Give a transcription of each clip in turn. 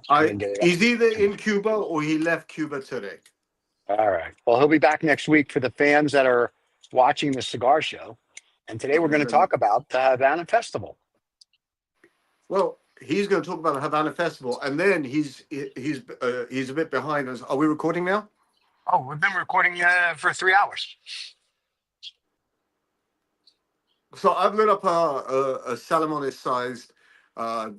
I I didn't get it. he's either in Cuba or he left Cuba today. All right. Well, he'll be back next week for the fans that are watching the cigar show. And today we're going to talk about the Havana Festival. Well, he's going to talk about the Havana Festival, and then he's a bit behind us. Are we recording now? Oh, we've been recording for 3 hours. So I've lit up a Salamones-sized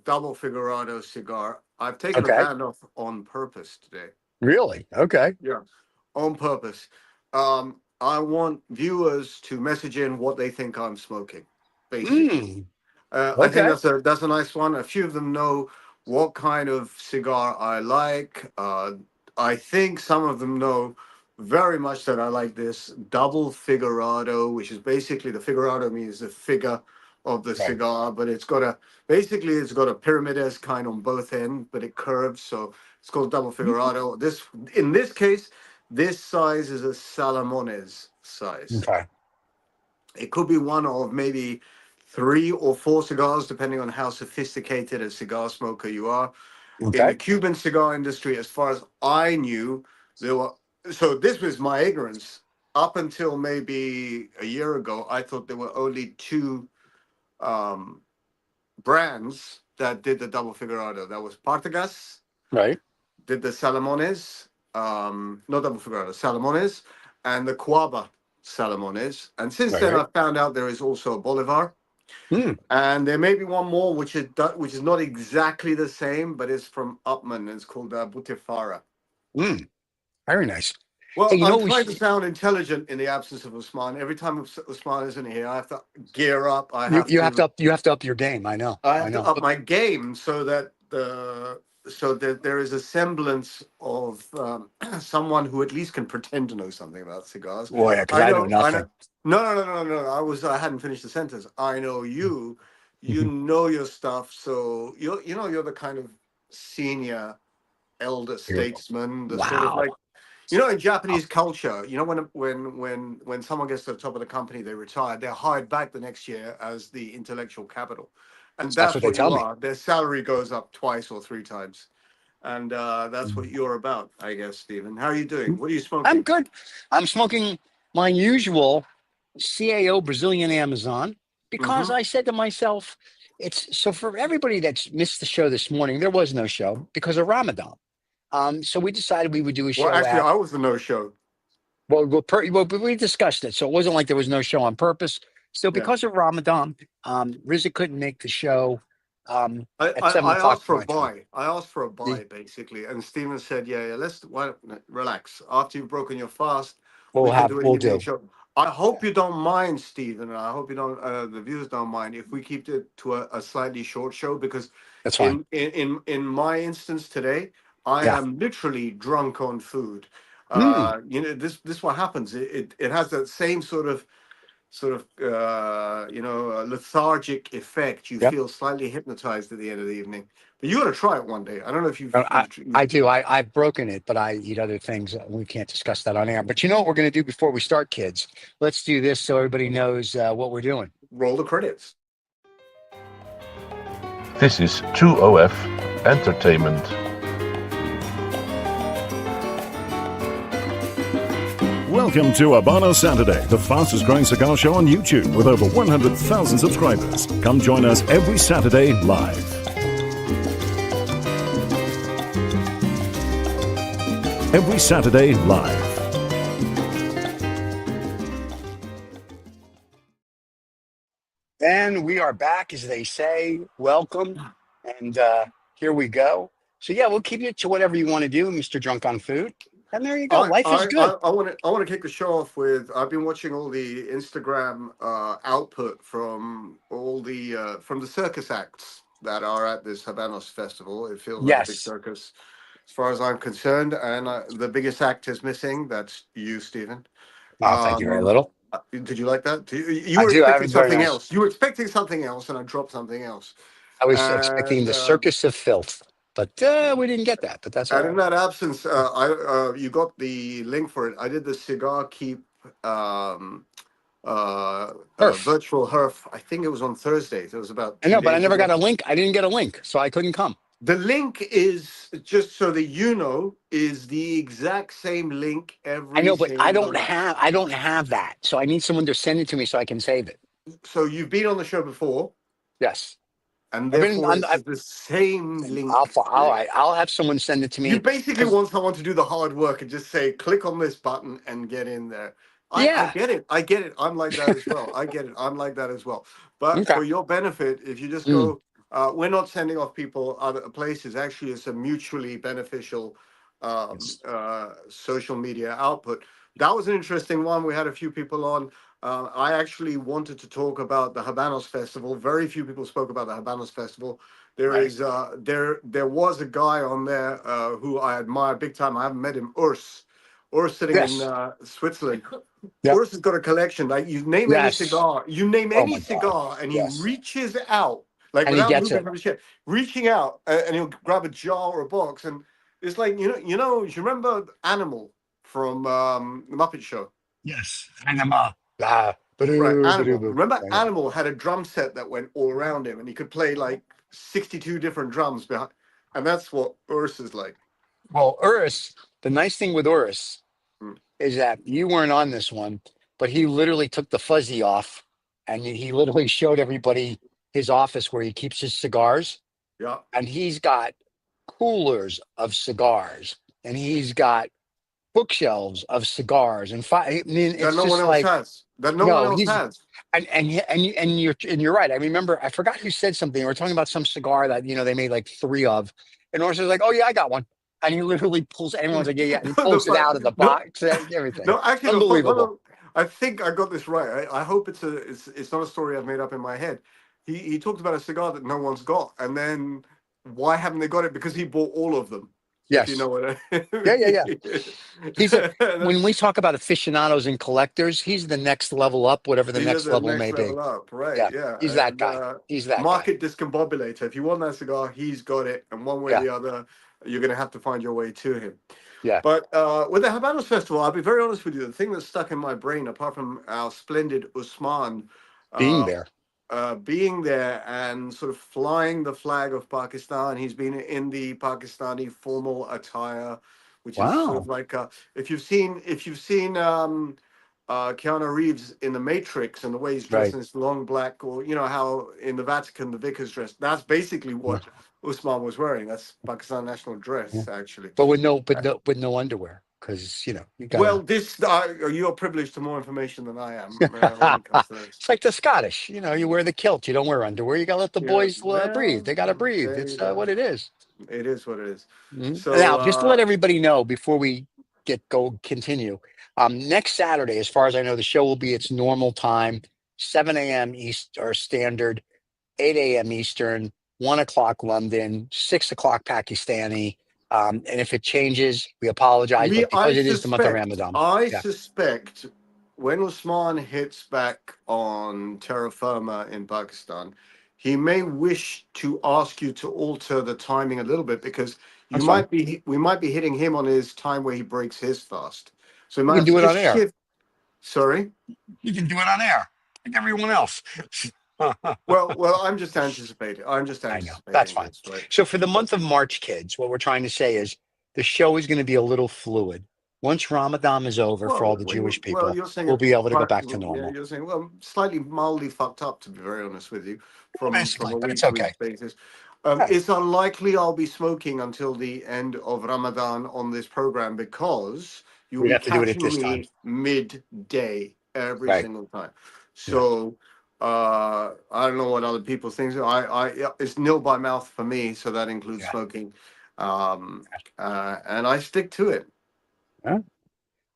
double Figurado cigar. I've taken a Okay. band off on purpose today. Really? Okay. Yeah, on purpose. I want viewers to message in what they think I'm smoking, basically. Mm, I think okay. that's a nice one. A few of them know what kind of cigar I like. I think some of them know very much that I like this double figurado, which is basically the figurado means the figure of the Right. cigar, but it's got a pyramid-esque kind on both ends, but it curves, so it's called double figurado. In this case, this size is a Salamones size. Okay. It could be one of maybe 3 or 4 cigars, depending on how sophisticated a cigar smoker you are. In the Okay. Cuban cigar industry, as far as I knew, there were. So this was my ignorance. Up until maybe a year ago, I thought there were only two um, brands that did the double figurado. That was Partagas, Right. did the Salamones, not double figurado, Salamones, and the Cuaba Salamones. And since Right. then, Right. I've found out there is also a Bolivar. Mm, And there may be one more which is not exactly the same, but it's from Upman. It's called Butefara. mm, very nice. Hey, Well, you know I'm what we trying should, to sound intelligent in the absence of Usman. Every time Usman isn't here, I have to gear up. you have to up your game. I know. I I have to know. up my game so that there is a semblance of someone who at least can pretend to know something about cigars. Boy, yeah, because I know I nothing. know. No. I hadn't finished the sentence. I know you. You Mhm. know your stuff. So you're the kind of senior elder statesman, the sort of Wow. like in Japanese culture, when someone gets to the top of the company, they retire, they're hired back the next year as the intellectual capital. And That's what that's they what tell you me. are. Their salary goes up twice or 3 times. And that's what you're about, I guess, Stephen. How are you doing? What are you I'm smoking? good. I'm smoking my usual CAO Brazilian Amazon because Mm-hmm. I said to myself, it's so for everybody that's missed the show this morning, there was no show because of Ramadan. So we decided we would do a Well, show actually, at, I was the no-show. we discussed it. So it wasn't like there was no show on purpose. So Yeah. because of Ramadan, Rizza couldn't make the show at 7 I o'clock asked for a my time. buy. I asked for a buy, basically. And Stephen said, yeah, relax. After you've broken your fast, we can do an We'll evening do. show. I hope you don't mind, Stephen. And I hope you don't, the viewers don't mind if we keep it to a slightly short show because That's fine. in my instance today, I Yeah. am literally drunk on food. Mm, This what happens. It has that same lethargic effect. You yep. feel slightly hypnotized at the end of the evening. But you got to try it one day. I don't know if Uh, I, you've I do. I've broken it, but I eat other things. We can't discuss that on air. But you know what we're going to do before we start, kids? Let's do this so everybody knows what we're doing. roll the credits. This is 2OF Entertainment. Welcome to Habanos Saturday, the fastest growing cigar show on YouTube with over 100,000 subscribers. Come join us every Saturday live. Every Saturday live. And we are back, as they say. Welcome. And here we go. So, yeah, we'll keep it to whatever you want to do, Mr. Drunk on Food. And there you go. I Life is I I good. I want to kick the show off with I've been watching all the Instagram output from the circus acts that are at this Habanos Festival. It feels like a big Yes. circus as far as I'm concerned, and the biggest act is missing. That's you, Stephen. Oh, thank you very Um, little. did you like that? You I were do. I expecting was very something nice. else. You were expecting something else, and I dropped something else. I was expecting And the circus of filth, but we didn't get that. But that's all and in right. that absence, you got the link for it. I did the Cigar Keep um, Perf. virtual herf. I think it was on Thursday. So it was about I two know, but I days never got ago. a link. I didn't get a link, so I couldn't come. The link is, just so that you know, is the exact same link I every know, but single night. I don't have that. So I need someone to send it to me so I can save it. So you've been on the show before, Yes. and I've been therefore on, it's the same I'll, link. all right. I'll have someone send it to You me basically because, want someone to do the hard work and just say, click on this button and get in there. I yeah. get it. I get it. I'm like that as well. I get it. I'm like that as well. But Okay. for your benefit, if you just Mm, go, we're not sending off people other places. Actually, it's a mutually beneficial yes. social media output. That was an interesting one. We had a few people on. I actually wanted to talk about the Habanos Festival. Very few people spoke about the Habanos Festival. There Right. is there was a guy on there who I admire big time. I haven't met him. Urs sitting in Yes. Switzerland. Yep. Urs has got a collection. Like Yes. you name Oh any my God. cigar, and he Yes. reaches out like And he without gets moving it. from his chair, reaching out, and he'll grab a jar or a box, and it's like you remember Animal from the Muppet Show, Yes. And I'm right? ba-doo, ba-doo, Animal. ba-doo. Remember I know. Animal had a drum set that went all around him, and he could play like 62 different drums behind, and that's what Urs is like. Well, Urus, the nice thing with Urus Mm. is that you weren't on this one, but he literally took the fuzzy off and he literally showed everybody his office where he keeps his cigars. Yeah, And he's got coolers of cigars and he's got bookshelves of cigars. And I mean, that it's no one just else like, has. That no one no, else he's has. and you're right. I remember I forgot who said something. We were talking about some cigar that they made like three of, and Orson was like, "Oh yeah, I got one," and he literally pulls. Everyone's like, "Yeah, yeah," and he The pulls it out fun, of the no, box and everything. no. Actually, the fun, one Unbelievable. of, I think I got this right. I hope it's not a story I've made up in my head. He talked about a cigar that no one's got, and then why haven't they got it? Because he bought all of them. If you Yes. know what I Yeah, yeah, yeah. He's a mean. when we talk about aficionados and collectors, he's the next level up, whatever the These are next the level next may be. level up, right? Yeah, Yeah, he's that and guy. He's that guy. market discombobulator. If you want that cigar, he's got it, and one way or Yeah, the other, you're going to have to find your way to him. yeah. But with the Habanos Festival, I'll be very honest with you. The thing that's stuck in my brain, apart from our splendid Usman Being uh, there. being there and sort of flying the flag of Pakistan, he's been in the Pakistani formal attire, which is sort of Wow. like if you've seen Keanu Reeves in The Matrix and the way he's dressed Right. in his long black, or how in the Vatican the vicar's dressed. That's basically Yeah. what Usman was wearing. That's Pakistan national Yeah. dress, actually. But with no underwear, because you Well, gotta. this you're privileged to more information than I am when it comes to this. It's like the Scottish. You wear the kilt. You don't wear underwear. You gotta let the Yeah, boys breathe. well, They gotta breathe. there It's you go. what it is. It is what it is. Now, So, just to let everybody know before we continue, next Saturday, as far as I know, the show will be its normal time, 7 a.m. East or Standard, 8 a.m. Eastern, 1 o'clock London, 6 o'clock Pakistani. And if it changes, we apologize, we, but because it is the month of Ramadan, I yeah, suspect when Usman hits back on terra firma in Pakistan, he may wish to ask you to alter the timing a little bit, because that's fine. we might be hitting him on his time where he breaks his fast. So we We might can have to do it just on air. shift. Sorry. You can do it on air, like everyone else. Well, I'm just anticipating. I know. That's fine. This, right? So for the month of March, kids, what we're trying to say is the show is going to be a little fluid. Once Ramadan is over for all Well, the Jewish well, people, you're saying we'll it. be able to go back to Yeah, normal. you're saying, well, slightly mildly fucked up, to be very honest with you, from Basically, a but it's week to okay. week basis. Yeah, It's unlikely I'll be smoking until the end of Ramadan on this program, because you'll we be have to do it at catching this time. me midday every Right. single time. Yeah. So I don't know what other people think. Yeah, it's nil by mouth for me, so that includes Yeah. smoking, and I stick to it. Huh?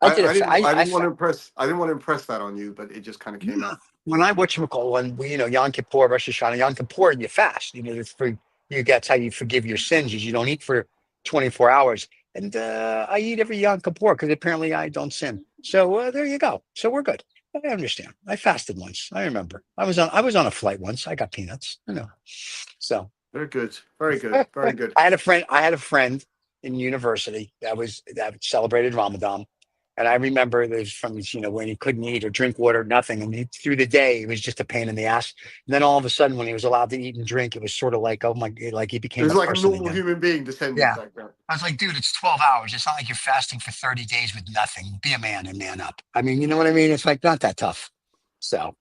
I did I it. didn't. I didn't want to impress. I didn't want to impress that on you, but it just kind of came Yeah. out. When I whatchamacall, when we, Yom Kippur, Rosh Hashanah, Yom Kippur, you fast. It's for you. That's how you forgive your sins. Is you don't eat for 24 hours. And I eat every Yom Kippur because apparently I don't sin. So there you go. So we're good. I understand. I fasted once. I remember. I was on a flight once. I got peanuts. So Very good. Very good. Very good. I had a friend in university that celebrated Ramadan. And I remember there's from these, when he couldn't eat or drink water, nothing. And through the day, it was just a pain in the ass. And then all of a sudden, when he was allowed to eat and drink, it was sort of like, oh my, like he It became was a like a person normal again. human being descended Yeah. back then. I was like, dude, it's 12 hours. It's not like you're fasting for 30 days with nothing. Be a man and man up. I mean, you know what I mean? It's like not that tough. So,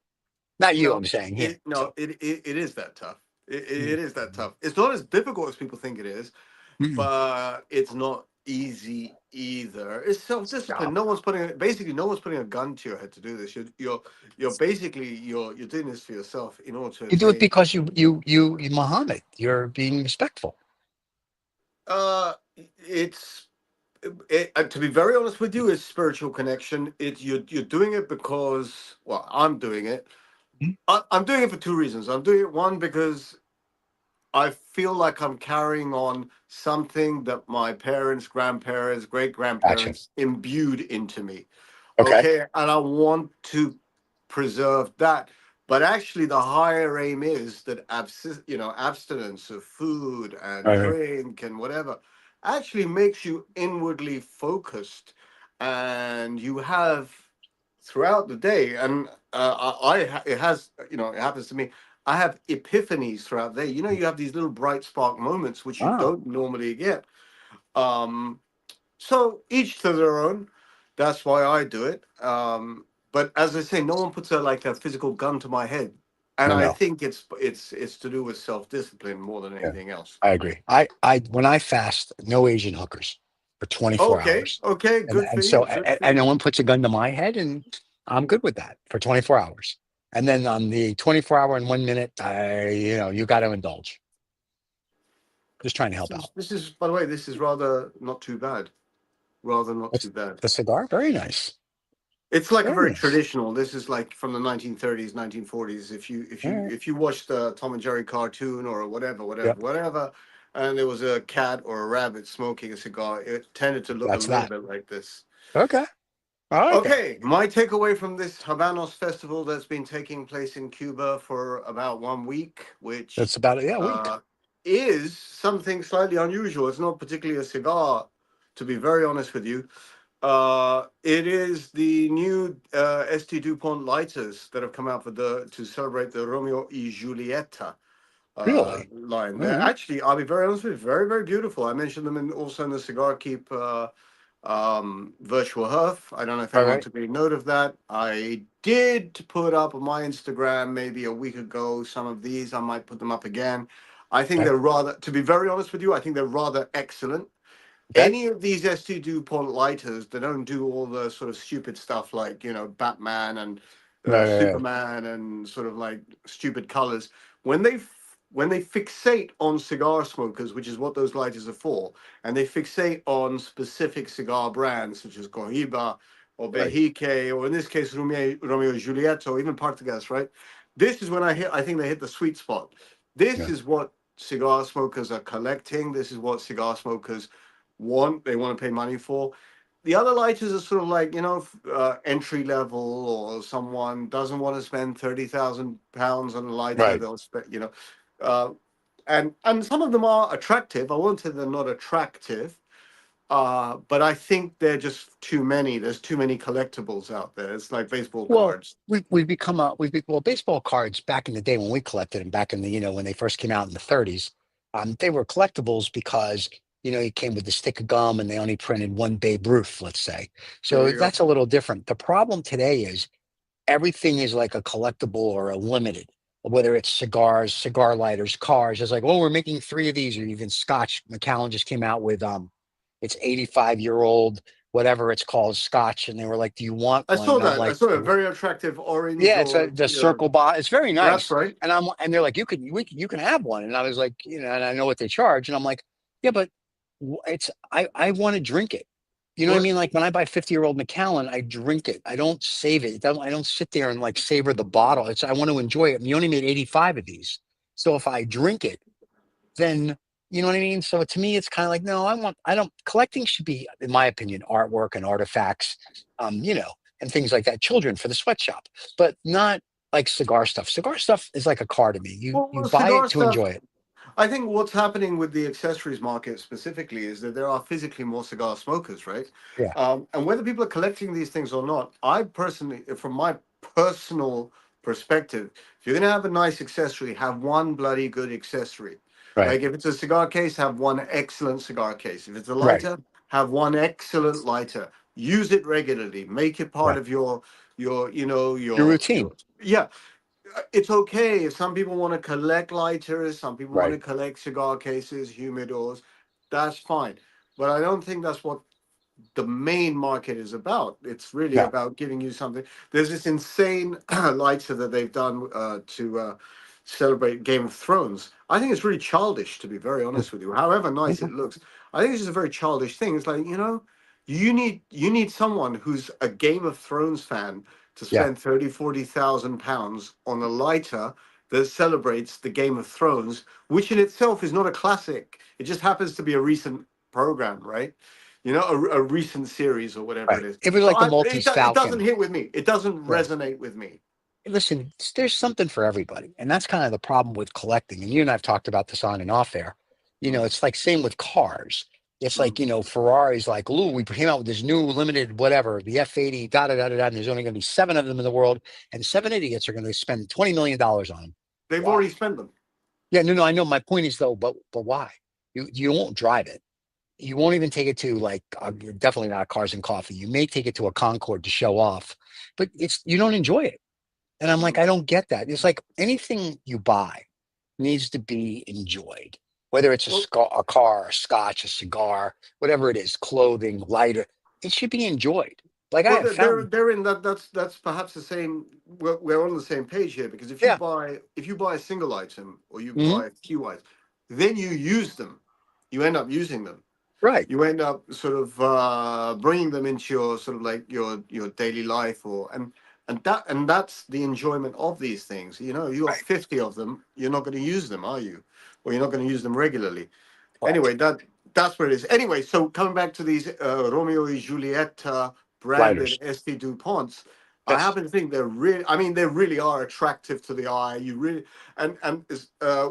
not you, No, I'm saying him. it no, So, it is that tough. mm, It is that tough. It's not as difficult as people think it is, mm, but it's not easy either. It's self-discipline. no. No one's putting a gun to your head to do this. You're basically you're doing this for yourself in order to You do it attain. because you Muhammad. You're being respectful. Uh, it's to be very honest with you, it's spiritual connection. You're doing it because, well, I'm doing it. Mhm. I'm doing it for two reasons. I'm doing it, one, because I feel like I'm carrying on something that my parents, grandparents, great Gotcha. grandparents imbued into me. Okay. Okay. And I want to preserve that. But actually, the higher aim is that abstinence of food and Right, right. drink and whatever actually makes you inwardly focused, and you have throughout the day. And it has, it happens to me. I have epiphanies throughout the day. You have these little bright spark moments which you Oh, don't normally get. Um, so each to their own. That's why I do it. But as I say, no one puts a physical gun to my head, and no, I no. think it's to do with self discipline more than Yeah, anything else. I agree. When I fast, no Asian hookers for 24 Okay, hours. okay, And good for and so you, good for and you. no one puts a gun to my head, and I'm good with that for 24 hours. And then on the 24-hour and 1 minute, you got to indulge. Just trying to help out. This is, by the way, this is rather not too bad. Rather not What's too bad. the cigar? Very nice. It's like a Very very nice. traditional. This is like from the 1930s, 1940s. If you if All you right. if you watch the Tom and Jerry cartoon or whatever, Yep. and there was a cat or a rabbit smoking a cigar, it tended to look a That's little that. bit like this. Okay. I like that. Okay, my takeaway from this Habanos festival that's been taking place in Cuba for about 1 week, which That's about it. Yeah, a week. uh, is something slightly unusual. It's not particularly a cigar, to be very honest with you. It is the new ST DuPont lighters that have come out to celebrate the Romeo y Julieta Really? line. All They're right. actually, I'll be very honest with you, very, very beautiful. I mentioned them also in the Cigar Keep virtual hearth. I don't know if All anyone right. took any note of that. I did put up on my Instagram maybe a week ago some of these. I might put them up again. I think Okay. they're rather, to be very honest with you, I think they're rather excellent. Okay. Any of these ST DuPont lighters, they don't do all the sort of stupid stuff like, Batman and Right, right, right. Superman and sort of like stupid colors. When they fixate on cigar smokers, which is what those lighters are for, and they fixate on specific cigar brands such as Cohiba or Right. Behike, or in this case Romeo and Juliet, or even Partagas, right? This is when I think they hit the sweet spot. This Yeah. is what cigar smokers are collecting. This is what cigar smokers they want to pay money for. The other lighters are sort of like, entry level, or someone doesn't want to spend £30,000 on a lighter. Right. They'll spend, uh, and some of them are attractive. I won't say they're not attractive, but I think they're just too many. There's too many collectibles out there. It's like baseball Well, cards. well, baseball cards back in the day when we collected them, back in when they first came out in the 30s, they were collectibles because you came with the stick of gum and they only printed one Babe Ruth, let's say. There So you go. that's a little different. The problem today is everything is like a collectible or a limited, whether it's cigars, cigar lighters, cars. It's like, oh, we're making three of these, or even Scotch. Macallan just came out with it's 85-year-old, whatever it's called, Scotch, and they were like, do you want I one? saw And I'm that. I like, saw a very attractive orange yeah, it's or, the circle box. It's very that's nice. right. And they're like, you can have one. And I was like, and I know what they charge. And I'm like, yeah, but I want to drink it. You know what I Well, mean? Like when I buy 50-year-old Macallan, I drink it. I don't save it. I don't sit there and like savor the bottle. I want to enjoy it. And you only made 85 of these. So if I drink it, then you know what I mean? So to me, it's kind of like, no, I don't, collecting should be, in my opinion, artwork and artifacts, and things like that. Children for the sweatshop, but not like cigar stuff. Cigar stuff is like a car to me. You well, buy it cigar to stuff. enjoy it. I think what's happening with the accessories market specifically is that there are physically more cigar smokers, right? Yeah. And whether people are collecting these things or not, I personally, from my personal perspective, if you're going to have a nice accessory, have one bloody good accessory. Right. Like if it's a cigar case, have one excellent cigar case. If it's a Right. lighter, have one excellent lighter. Use it regularly. Make it part Right. of your you know Your your routine. yeah. It's okay if some people want to collect lighters, some people want to Right. collect cigar cases, humidors. That's fine. But I don't think that's what the main market is about. It's really No. about giving you something. There's this insane lighter that they've done to celebrate Game of Thrones. I think it's really childish, to be very honest with you. However nice Okay. it looks, I think it's just a very childish thing. It's like, you need someone who's a Game of Thrones fan to Yeah. spend 30, 40,000 pounds on a lighter that celebrates the Game of Thrones, which in itself is not a classic. It just happens to be a recent program, right? A recent series or whatever it Right. is. It was So like the Maltese it doesn't Falcon. hit with me. It doesn't Yeah. resonate with me. Listen, there's something for everybody. And that's kind of the problem with collecting. And you and I've talked about this on and off air. Mm, It's like same with cars. It's like, mm. Ferrari's like, Lou, we came out with this new limited whatever, the F80, da da da da da, and there's only going to be seven of them in the world, and seven idiots are going to spend $20 million on them. They've Why? already spent them. Yeah, no, no, I know. My point is though, but why? You won't drive it. You won't even take it to like definitely not Cars and Coffee. You may take it to a Concord to show off, but you don't enjoy it. And I'm like, Mm. I don't get that. It's like anything you buy needs to be enjoyed, whether it's Well, a car, a scotch, a cigar, whatever it is, clothing, lighter. It should be enjoyed. Like I well, have they're found, they're in that. That's perhaps the same. We're on the same page here because if you yeah, buy if you buy a single item or you mhm, buy a few items, then you use them. You end up using them. right, You end up sort of bringing them into your sort of like your daily life and that's the enjoyment of these things. You got right, 50 of them, you're not going to use them, are you? Or you're not going to use them regularly. correct. Anyway, that's where it is. Anyway, so coming back to these Romeo and Juliet branded Lighters. St. DuPonts, I Yes. happen to think they're really, I mean, they really are attractive to the eye. You really, and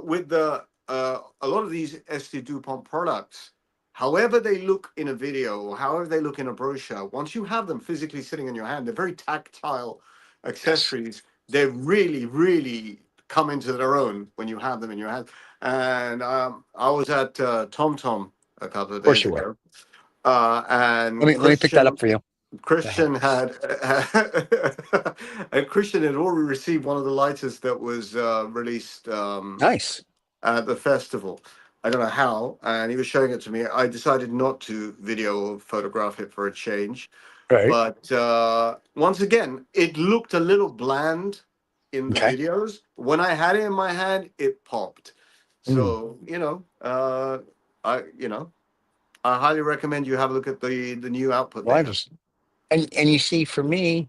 with a lot of these St. DuPont products, however they look in a video or however they look in a brochure, once you have them physically sitting in your hand, they're very tactile Yes. accessories. They really, really come into their own when you have them in your hand. And I was at Tom Tom a couple of Of course days you were. ago, Let and me pick that up for you. The Christian hell. had and Christian had already received one of the lighters that was released Nice. at the festival. I don't know how, and he was showing it to me. I decided not to video or photograph it for a change, Right. but once again, it looked a little bland in the Okay. videos. When I had it in my hand, it popped. Mm. So I I highly recommend you have a look at the new output they have. Lighters. And you see, for me,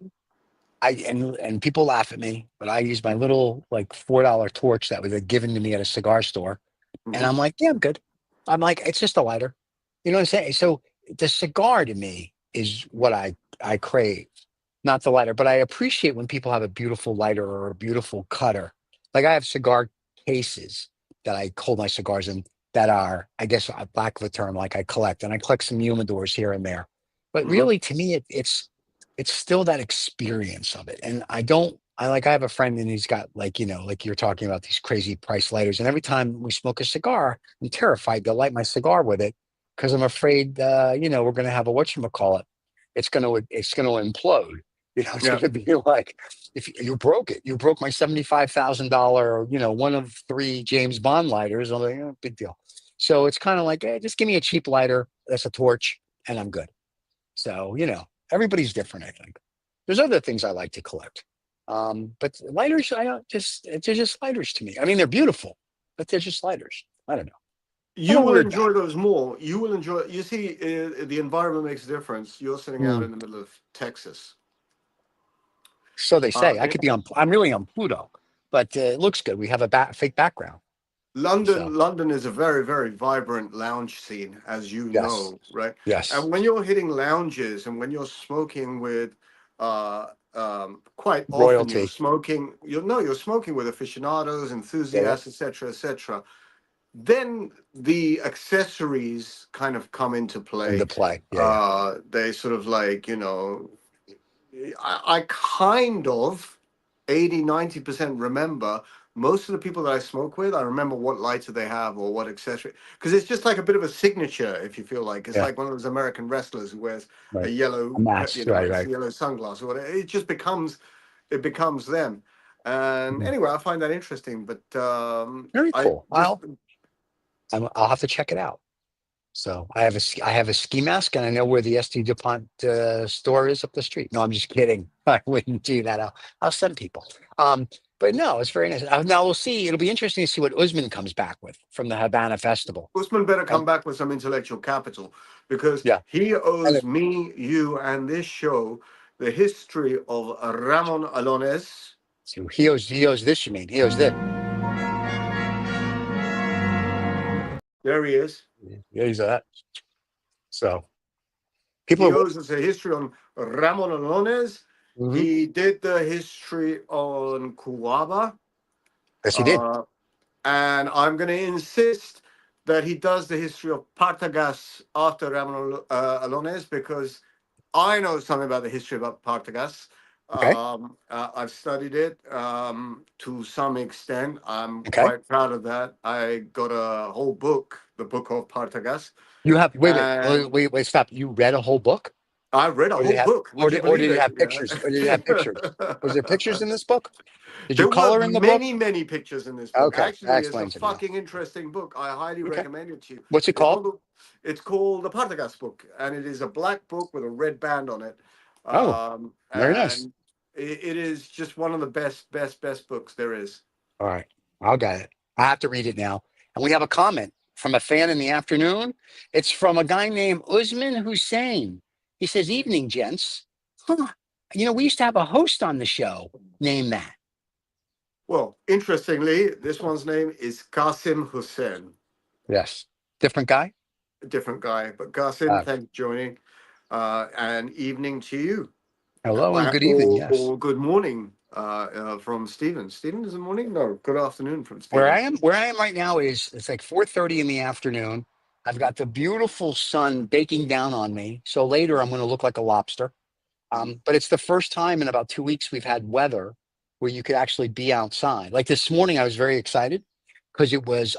and people laugh at me, but I use my little like $4 torch that was given to me at a cigar store. And Hmm. I'm like, yeah, I'm good. I'm like, it's just a lighter. You know what I'm saying? So the cigar to me is what I crave, not the lighter. But I appreciate when people have a beautiful lighter or a beautiful cutter. Like I have cigar cases that I hold my cigars in that are, I guess, lack of a term, like I collect, and I collect some humidors here and there. But Hmm. really, to me, it's still that experience of it. And I don't. I have a friend and he's got like like you're talking about these crazy price lighters. And every time we smoke a cigar, I'm terrified to light my cigar with it because I'm afraid we're gonna have a whatchamacallit. It's gonna implode. It's Yeah. gonna be like if you broke it, you broke my $75,000, one of three James Bond lighters. I'm like, big deal. So it's kind of like, just give me a cheap lighter, that's a torch, and I'm good. So, everybody's different, I think. There's other things I like to collect. But lighters, I don't they're just lighters to me. I mean, they're beautiful, but they're just lighters. I don't know. I'm You a will weird guy. enjoy those more. You will enjoy. You see, the environment makes a difference. You're sitting out Mm, in the middle of Texas. so they say. Yeah. I'm really on Pluto, but it looks good. We have a fake background. So, London is a very, very vibrant lounge scene, as you yes, know, right? yes, And when you're hitting lounges and when you're smoking with, quite often you're royalty. smoking, you're smoking with aficionados, Yeah, yeah. enthusiasts, etc., etc. then the accessories kind of come into into play. play. Yeah, They sort of like, I kind of 80-90% remember most of the people that I smoke with. I remember what lighter they have or what accessory, because it's just like a bit of a signature. If you feel like it's yeah, like one of those American wrestlers who wears a right. A yellow, mask, it's right. a yellow sunglass or whatever. It just becomes them. And Mhm. anyway, I find that interesting. But Very I cool. just I'll have to check it out. So I have a ski mask, and I know where the SD DuPont store is up the street. No, I'm just kidding. I wouldn't do that. I'll send people. But no, it's very nice. Now we'll see. It'll be interesting to see what Usman comes back with from the Havana Festival. Usman better And come back with some intellectual capital, because yeah, he and owes me, you, and this show the history of Ramon Alones. so he owes this. You mean he owes this? There he is. Yeah, he's that. So people He are. owes us a history on Ramon Alones. Mhm. He did the history on Cuaba. Yes, he did. Uh, and I'm going to insist that he does the history of Partagas after Ramon Alones, because I know something about the history about Partagas. Okay. I've studied it to some extent. I'm Okay. quite proud of that. I got a whole book, the book of Partagas, You have and stop. You read a whole book, I read a or did whole it have book. Would you or believe did it it? have pictures? Or did it have pictures? Was there pictures in this book? Did you There were color in the book? many, many pictures in this book. Okay, that Actually, it's a explains it. Yeah. fucking interesting book. I highly Okay. recommend it to you. What's it It's called? called it's called the Partagas book, and it is a black book with a red band on it. Oh, very nice. And it is just one of the best books there is. All right, I'll get it. I have to read it now. And we have a comment from a fan in the afternoon. It's from a guy named Usman Hussein. He says, "Evening, gents. Huh. We used to have a host on the show named that. Well, interestingly, this one's name is Qasim Hussein. Yes, different guy. A different guy, but Qasim, thanks for joining. And evening to you. Hello and good evening. Yes. Or good morning from Stephen. Stephen, is it morning? No, good afternoon from Stephen. Where I am right now is it's like 4:30 in the afternoon. I've got the beautiful sun baking down on me. So later I'm going to look like a lobster. But it's the first time in about 2 weeks we've had weather where you could actually be outside. Like this morning, I was very excited because it was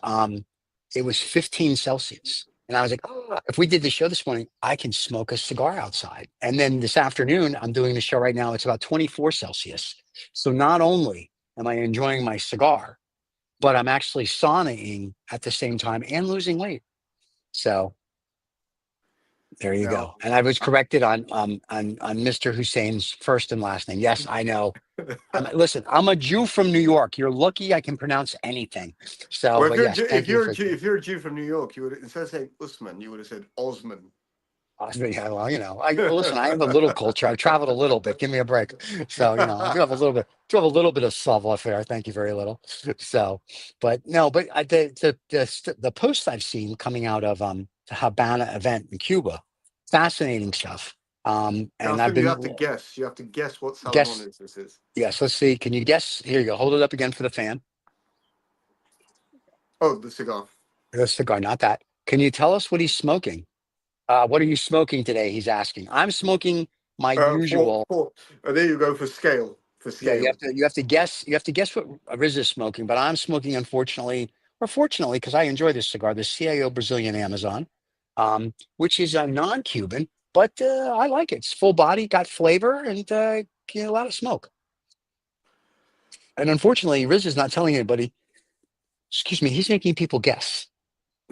15 Celsius. And I was like, oh, if we did the show this morning, I can smoke a cigar outside. And then this afternoon, I'm doing the show right now. It's about 24 Celsius. So not only am I enjoying my cigar, but I'm actually saunaing at the same time and losing weight. So there you Now, go. And I was corrected on Mr. Hussein's first and last name. Yes, I know. Listen, I'm a Jew from New York. You're lucky I can pronounce anything. So, well, but yes, thank you for. If you're a Jew from New York, you would, instead of saying Usman, you would have said Osman. Yeah, well, listen. I have a little culture. I've traveled a little bit. Give me a break. So, I do have a little bit of savoir faire. Thank you very little. So, but no, but the posts I've seen coming out of the Habana event in Cuba, fascinating stuff. Now, And I've Sim, you been have to guess. You have to guess what guess. Salamones this is. Yes, let's see. Can you guess? Here you go. Hold it up again for the fan. Oh, the cigar. The cigar, not that. Can you tell us what he's smoking? What are you smoking today? He's asking. I'm smoking my usual. There you go for scale. For Yeah, scale. you have to guess. You have to guess what Riz is smoking. But I'm smoking, unfortunately, or fortunately, because I enjoy this cigar, the CIO Brazilian Amazon, which is a non-Cuban, but I like it. It's full body, got flavor, and a lot of smoke. And unfortunately, Riz is not telling anybody. Excuse me. He's making people guess.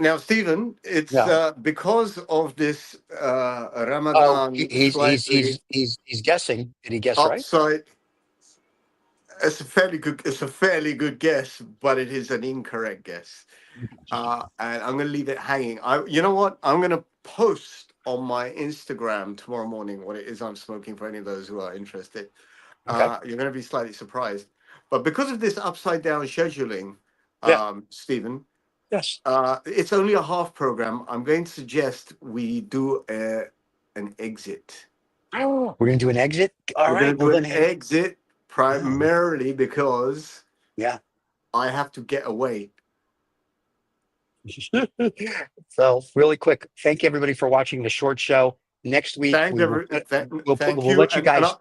Now, Stephen, it's Yeah. because of this Oh, Ramadan slightly he's guessing. Did he guess right? upside. It's a fairly good guess, but it is an incorrect guess. And I'm going to leave it hanging. You know what? I'm going to post on my Instagram tomorrow morning what it is I'm smoking for any of those who are interested. Okay. You're going to be slightly surprised, but because of this upside down scheduling, Yeah. Stephen, Yes. it's only a half program. I'm going to suggest we do an exit. Oh, we're gonna do an exit. All We're going right. to Well do an then. exit Oh, primarily because yeah. I have to get away. So really quick, thank you everybody for watching the short show. Next week Thank, we will thank we'll you, let you guys.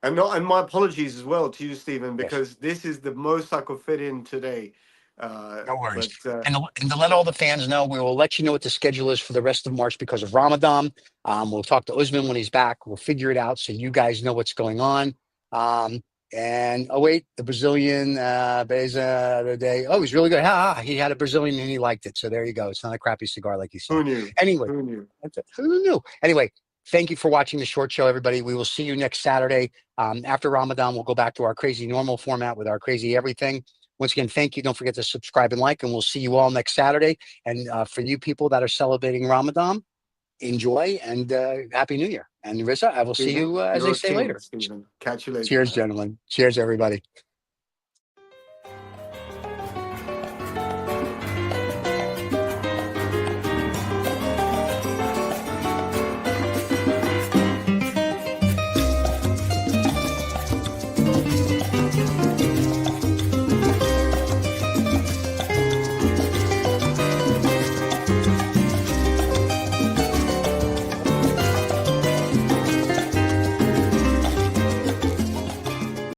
and my apologies as well to you, Stephen, Yes. because this is the most I could fit in today. No worries. But And to let all the fans know, we will let you know what the schedule is for the rest of March because of Ramadan. We'll talk to Usman when he's back. We'll figure it out so you guys know what's going on. And oh wait, the Brazilian Beza the day. Oh, he's really good. He had a Brazilian and he liked it. So there you go. It's not a crappy cigar like you said. who knew? Anyway, Who knew? who knew? Anyway, thank you for watching the short show, everybody. We will see you next Saturday. After Ramadan, we'll go back to our crazy normal format with our crazy everything. Once again, thank you. Don't forget to subscribe and like, and we'll see you all next Saturday. And for you people that are celebrating Ramadan, enjoy and Happy New Year. And Riza, I will see Stephen, you, as you're they a say, king, later. Stephen. Catch you later. Cheers, gentlemen. Cheers, everybody.